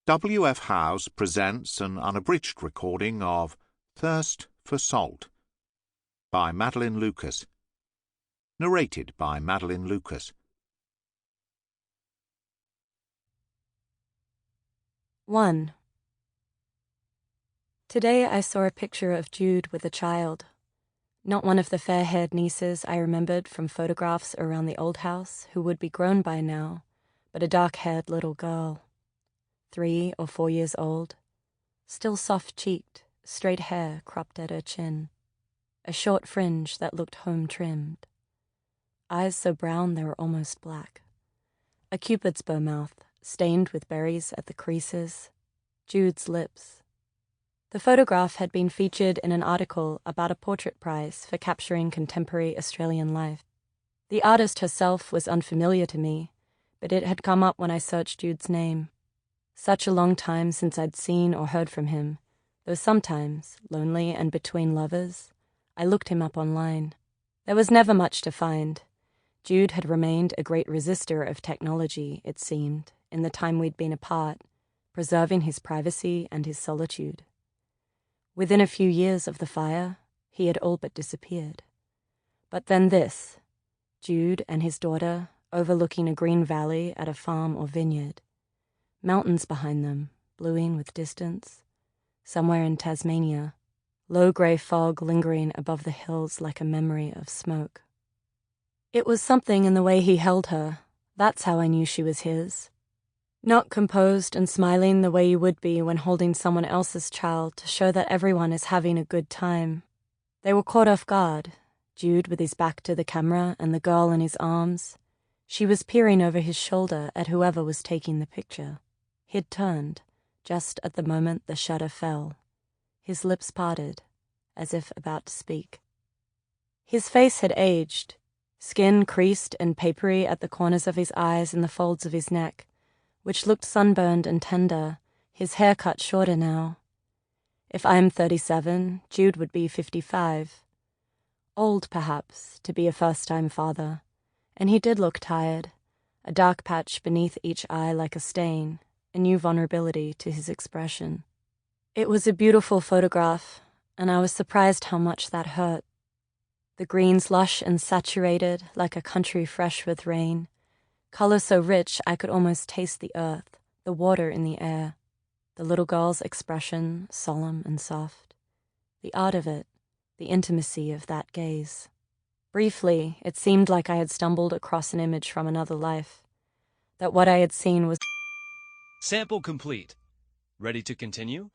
W.F. Howes presents an unabridged recording of Thirst for Salt by Madelaine Lucas. Narrated by Madelaine Lucas. 1. Today I saw a picture of Jude with a child. Not one of the fair-haired nieces I remembered from photographs around the old house who would be grown by now, but a dark-haired little girl. 3 or 4 years old, still soft-cheeked, straight hair cropped at her chin, a short fringe that looked home-trimmed, eyes so brown they were almost black, a cupid's bow mouth stained with berries at the creases, Jude's lips. The photograph had been featured in an article about a portrait prize for capturing contemporary Australian life. The artist herself was unfamiliar to me, but it had come up when I searched Jude's name. Such a long time since I'd seen or heard from him, though sometimes, lonely and between lovers, I looked him up online. There was never much to find. Jude had remained a great resistor of technology, it seemed, in the time we'd been apart, preserving his privacy and his solitude. Within a few years of the fire, he had all but disappeared. But then this, Jude and his daughter overlooking a green valley at a farm or vineyard. Mountains behind them, bluing with distance. Somewhere in Tasmania, low grey fog lingering above the hills like a memory of smoke. It was something in the way he held her. That's how I knew she was his. Not composed and smiling the way you would be when holding someone else's child to show that everyone is having a good time. They were caught off guard, Jude with his back to the camera and the girl in his arms. She was peering over his shoulder at whoever was taking the picture. He'd turned, just at the moment the shutter fell. His lips parted, as if about to speak. His face had aged, skin creased and papery at the corners of his eyes and the folds of his neck, which looked sunburned and tender, his hair cut shorter now. If I'm 37, Jude would be 55. Old, perhaps, to be a first-time father, and he did look tired, a dark patch beneath each eye like a stain, a new vulnerability to his expression. It was a beautiful photograph, and I was surprised how much that hurt. The greens lush and saturated like a country fresh with rain, color so rich I could almost taste the earth, the water in the air, the little girl's expression solemn and soft, the art of it, the intimacy of that gaze. Briefly, it seemed like I had stumbled across an image from another life, that what I had seen was... Sample complete. Ready to continue?